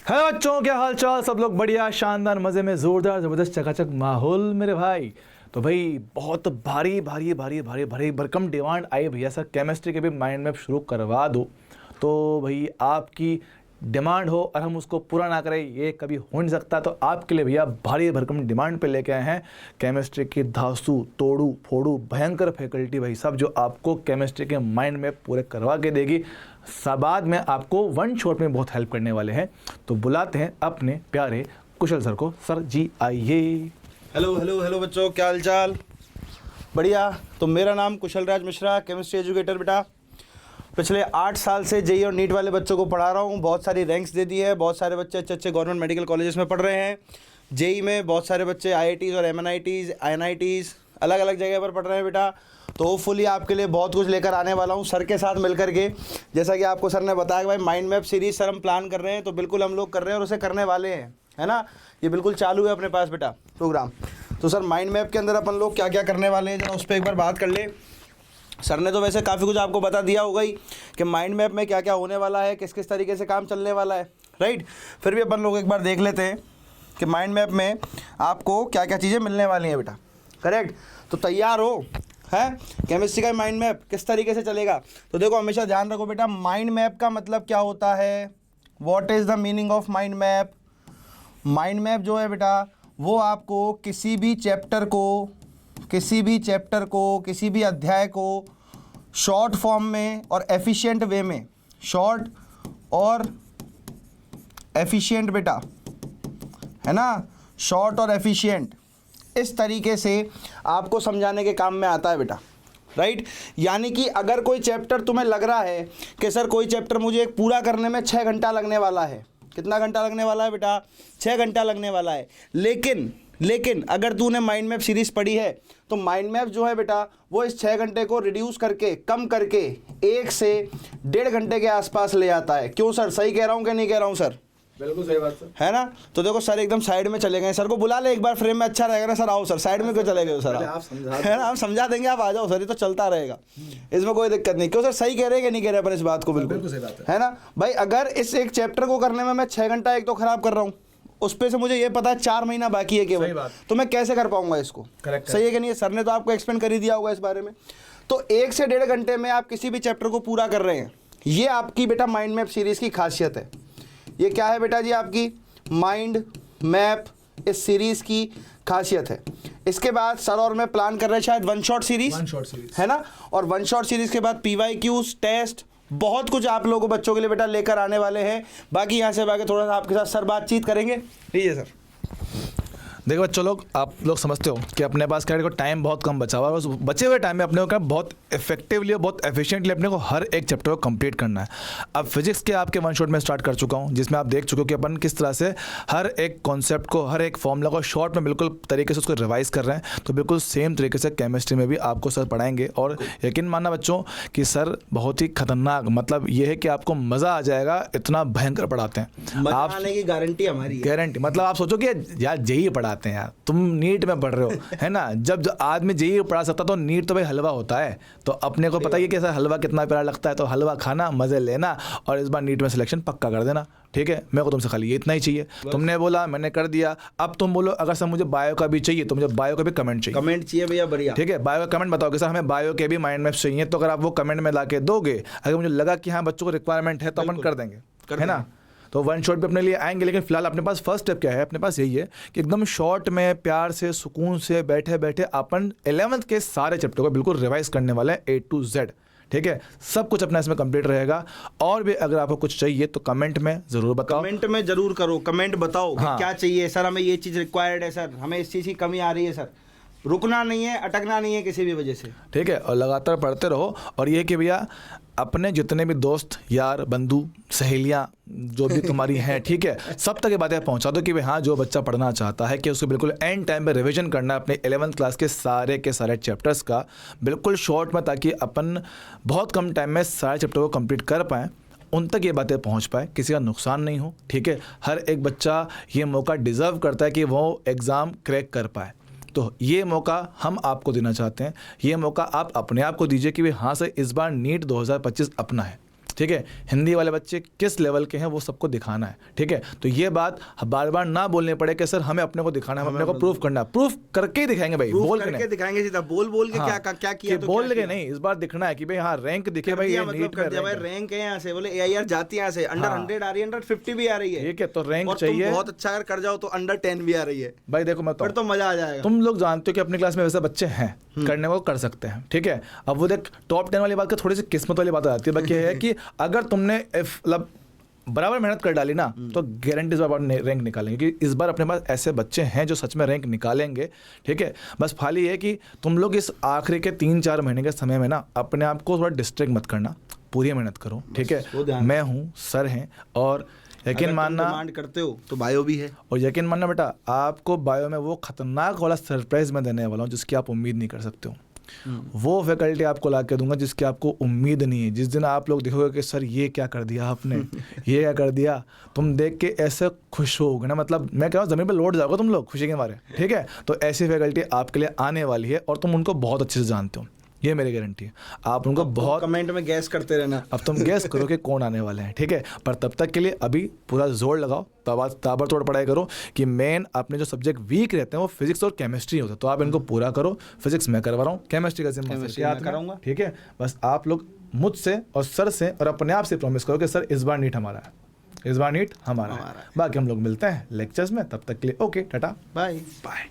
Hello बच्चों, क्या हाल चाल? सब लोग बढ़िया, शानदार, मज़े में, ज़ोरदार, ज़बरदस्त, चकाचक माहौल मेरे भाई। तो भाई बहुत भारी भारी भारी भारी भारी भरकम डिमांड आई भैया सर, केमिस्ट्री के भी माइंड मैप शुरू करवा दो। तो भाई आपकी डिमांड हो और हम उसको पूरा ना करें, ये कभी हो नहीं सकता। तो आपके लिए भैया भारी भरकम डिमांड पे लेके आए हैं केमिस्ट्री की धांसू तोड़ू फोड़ू भयंकर फैकल्टी भाई सब, जो आपको केमिस्ट्री के माइंड मैप पूरे करवा के देगी। बाद में आपको वन शॉट में बहुत हेल्प करने वाले हैं। तो बुलाते हैं अपने प्यारे कुशल सर को। सर जी आइए। हेलो हेलो हेलो बच्चों, क्या हाल चाल? बढ़िया। तो मेरा नाम कुशल राज मिश्रा, केमिस्ट्री एजुकेटर बेटा। पिछले 8 साल से जेई और नीट वाले बच्चों को पढ़ा रहा हूँ। बहुत सारी रैंक्स दे दी है, बहुत सारे बच्चे अच्छे अच्छे गवर्नमेंट मेडिकल कॉलेजेस में पढ़ रहे हैं। जेई में बहुत सारे बच्चे IITs और MNITs INITs अलग अलग जगह पर पढ़ रहे हैं बेटा। तो होपफुली आपके लिए बहुत कुछ लेकर आने वाला हूँ सर के साथ मिलकर के। जैसा कि आपको सर ने बताया कि भाई माइंड मैप सीरीज सर हम प्लान कर रहे हैं, तो बिल्कुल हम लोग कर रहे हैं और उसे करने वाले हैं, है ना। ये बिल्कुल चालू है अपने पास बेटा प्रोग्राम। तो सर माइंड मैप के अंदर अपन लोग क्या क्या करने वाले हैं, जरा उस पर एक बार बात कर ले। सर ने तो वैसे काफ़ी कुछ आपको बता दिया होगा ही कि माइंड मैप में क्या क्या होने वाला है, किस किस तरीके से काम चलने वाला है, राइट। फिर भी अपन लोग एक बार देख लेते हैं कि माइंड मैप में आपको क्या क्या चीज़ें मिलने वाली हैं बेटा, करेक्ट। तो तैयार हो? है केमिस्ट्री का माइंड मैप किस तरीके से चलेगा? तो देखो, हमेशा ध्यान रखो बेटा, माइंड मैप का मतलब क्या होता है, what is the meaning of mind map. Mind map जो है बेटा, वो आपको किसी भी चैप्टर को, किसी भी अध्याय को शॉर्ट फॉर्म में और एफिशिएंट वे में, शॉर्ट और एफिशिएंट बेटा, है ना, शॉर्ट और एफिशिएंट, इस तरीके से आपको समझाने के काम में आता है बेटा, राइट। यानी कि अगर कोई चैप्टर तुम्हें लग रहा है कि सर कोई चैप्टर मुझे एक पूरा करने में 6 घंटा लगने वाला है, कितना घंटा लगने वाला है बेटा? 6 घंटा लगने वाला है। लेकिन अगर तूने माइंड मैप सीरीज़ पढ़ी है तो माइंड मैप जो है बेटा, वो इस 6 घंटे को रिड्यूस करके, कम करके 1 से 1.5 घंटे के आसपास ले आता है। क्यों सर, सही कह रहा हूँ कि नहीं कह रहा हूँ सर? बिल्कुल सही बात सर, है ना। तो देखो सर एकदम साइड में चले गए, सर को बुला ले एक बार, फ्रेम में अच्छा रहेगा ना सर। आओ सर, साइड में क्यों चले गए हो सर? आप समझा, है ना, हम समझा देंगे, आप आ जाओ सर, ये तो चलता रहेगा, इसमें कोई दिक्कत नहीं। क्यों सर, सही कह रहे हैं कि नहीं कह रहे अपन इस बात को? बिल्कुल सही बात है ना भाई। अगर इस एक चैप्टर को करने में मैं 6 घंटा एक तो खराब कर रहा हूँ, उस पे से मुझे ये पता है 4 महीना बाकी है केवल, तो मैं कैसे कर पाऊंगा इसको? सही है कि नहीं? सर ने तो आपको एक्सप्लेन कर ही दिया होगा इस बारे में। तो 1 से 1.5 घंटे में आप किसी भी चैप्टर को पूरा कर रहे हैं, ये आपकी बेटा माइंड मैप सीरीज की खासियत है। ये क्या है बेटा जी? आपकी माइंड मैप इस सीरीज की खासियत है। इसके बाद सर और मैं प्लान कर रहे हैं शायद वन शॉट सीरीज, है ना। और वन शॉट सीरीज के बाद PYQs, टेस्ट, बहुत कुछ आप लोगों को बच्चों के लिए बेटा लेकर आने वाले हैं। बाकी यहाँ से बाकी थोड़ा सा आपके साथ सर बातचीत करेंगे। लीजिए सर। देखो बच्चों लोग, आप लोग समझते हो कि अपने पास क्या को टाइम बहुत कम बचा हुआ है, उस बचे हुए टाइम में अपने को क्या बहुत इफेक्टिवली और बहुत एफिशिएंटली अपने को हर एक चैप्टर को कंप्लीट करना है। अब फिजिक्स के आपके वन शॉट में स्टार्ट कर चुका हूं, जिसमें आप देख चुके हो कि अपन किस तरह से हर एक कॉन्सेप्ट को, हर एक फॉर्मूला को शॉर्ट में बिल्कुल तरीके से उसको रिवाइज कर रहे हैं। तो बिल्कुल सेम तरीके से केमिस्ट्री में भी आपको सर पढ़ाएंगे। और यकीन मानना बच्चों कि सर बहुत ही खतरनाक, मतलब ये है कि आपको मज़ा आ जाएगा, इतना भयंकर पढ़ाते हैं। आप आने की गारंटी हमारी है। गारंटी, मतलब आप सोचो कि यार जेई पढ़ाते हैं यार, तुम नीट में पढ़ रहे हो, है ना। जब आदमी जेई पढ़ा सकता तो नीट तो भाई हलवा होता है। तो अपने को पता ही है कि सर हलवा कितना प्यारा लगता है। तो हलवा खाना, मज़े लेना और इस बार नीट में सिलेक्शन पक्का कर देना, ठीक है। मेरे को तुमसे खाली ये इतना ही चाहिए। तुमने बोला, मैंने कर दिया। अब तुम बोलो अगर सर मुझे बायो का भी चाहिए तो मुझे बायो का भी कमेंट चाहिए भैया, बढ़िया, ठीक है। बायो का कमेंट बताओ कि सर हमें बायो के भी माइंड मैप्स चाहिए। तो अगर आप वो कमेंट में ला के दोगे, अगर मुझे लगा कि हाँ बच्चों को रिक्वायरमेंट है तो अपन कर देंगे, है ना। तो वन शॉट पे अपने लिए आएंगे। लेकिन फिलहाल अपने पास फर्स्ट स्टेप क्या है? अपने पास यही है कि एकदम शॉर्ट में प्यार से, सुकून से बैठे बैठे अपन 11th के सारे चैप्टर को बिल्कुल रिवाइज करने वाले हैं A to Z, ठीक है। सब कुछ अपना इसमें कंप्लीट रहेगा। और भी अगर आपको कुछ चाहिए तो कमेंट में ज़रूर बताओ। कमेंट में ज़रूर करो, कमेंट बताओ कि क्या चाहिए सर, हमें ये चीज़ रिक्वायर्ड है सर, हमें इस चीज़ की कमी आ रही है सर। रुकना नहीं है, अटकना नहीं है किसी भी वजह से, ठीक है। और लगातार पढ़ते रहो। और ये कि भैया अपने जितने भी दोस्त, यार, बंधु, सहेलियाँ जो भी तुम्हारी हैं, ठीक है, सब तक ये बातें पहुंचा दो कि भाई हाँ, जो बच्चा पढ़ना चाहता है कि उसको बिल्कुल एंड टाइम पे रिवीजन करना है अपने 11th क्लास के सारे चैप्टर्स का, बिल्कुल शॉर्ट में, ताकि अपन बहुत कम टाइम में सारे चैप्टर को कंप्लीट कर पाएँ, उन तक ये बातें पहुंच पाए, किसी का नुकसान नहीं हो, ठीक है। हर एक बच्चा ये मौका डिज़र्व करता है कि वो एग्ज़ाम क्रैक कर पाए। तो ये मौका हम आपको देना चाहते हैं। ये मौका आप अपने आप को दीजिए कि हाँ सर, इस बार नीट 2025 अपना है। ठीक है, हिंदी वाले बच्चे किस लेवल के हैं वो सबको दिखाना है, ठीक है। तो ये बात बार बार ना बोलने पड़े कि सर हमें अपने को दिखाना है, हमें अपने को प्रूफ करना है, प्रूफ करके ही दिखाएंगे भाई, बोल के नहीं दिखाएंगे सीधा, बोल के हाँ, क्या किया, तो बोल के नहीं, इस बार दिखना है कि भाई हाँ रैंक दिखे भाई, ये मतलब नीट में कर दिया भाई, रैंक है यहाँ से, बोले AIR जाती है यहाँ से, अंडर 100 आ रही है, अंडर 50 भी आ रही है, ठीक है। तो रैंक और चाहिए, तुम बहुत अच्छा अगर कर जाओ तो अंडर 10 भी आ रही है भाई देखो मैं फिर तो मजा आ जाएगा। तुम लोग जानते हो कि अपनी क्लास में वैसे बच्चे हैं, करने को कर सकते हैं, ठीक है। अब वो देख टॉप 10 वाली बात का थोड़ी सी किस्मत वाली बात आ जाती है, बाकी है कि अगर तुमने मतलब बराबर मेहनत कर डाली ना तो गारंटी इस बार रैंक निकालेंगे, क्योंकि इस बार अपने पास ऐसे बच्चे हैं जो सच में रैंक निकालेंगे, ठीक है। बस खाली है कि तुम लोग इस आखिरी के 3-4 महीने के समय में ना अपने आप को थोड़ा डिस्ट्रैक्ट मत करना, पूरी मेहनत करो, ठीक है। मैं हूँ, सर हैं, और यकीन मानना डिमांड करते हो तो बायो भी है, और यकीन मानना बेटा आपको बायो में वो खतरनाक वाला सरप्राइज मैं देने वाला हूँ जिसकी आप उम्मीद नहीं कर सकते हो। वो फैकल्टी आपको ला के दूंगा जिसकी आपको उम्मीद नहीं है। जिस दिन आप लोग देखोगे कि सर ये क्या कर दिया आपने ये क्या कर दिया, तुम देख के ऐसे खुश होगे ना, मतलब मैं कह रहा हूँ ज़मीन पे लौट जाओगे तुम लोग खुशी के मारे, ठीक है। तो ऐसी फैकल्टी आपके लिए आने वाली है और तुम उनको बहुत अच्छे से जानते हो, ये मेरी गारंटी है। आप उनको बहुत कमेंट में गैस करते रहना, अब तुम गैस करो कि कौन आने वाले हैं, ठीक है। पर तब तक के लिए अभी पूरा जोर लगाओ, ताबड़तोड़ पढ़ाई करो कि मेन अपने जो सब्जेक्ट वीक रहते हैं वो फिजिक्स और केमिस्ट्री होते हैं, तो आप इनको पूरा करो। फिजिक्स मैं करवा रहा हूँ, केमिस्ट्री का जिम्मेदारी याद कराऊंगा, ठीक है। बस आप लोग मुझसे और सर से और अपने आप से प्रॉमिस करो कि सर इस बार नीट हमारा है, इस बार नीट हमारा है। बाकी हम लोग मिलते हैं लेक्चर्स में, तब तक के लिए ओके टाटा बाय बाय।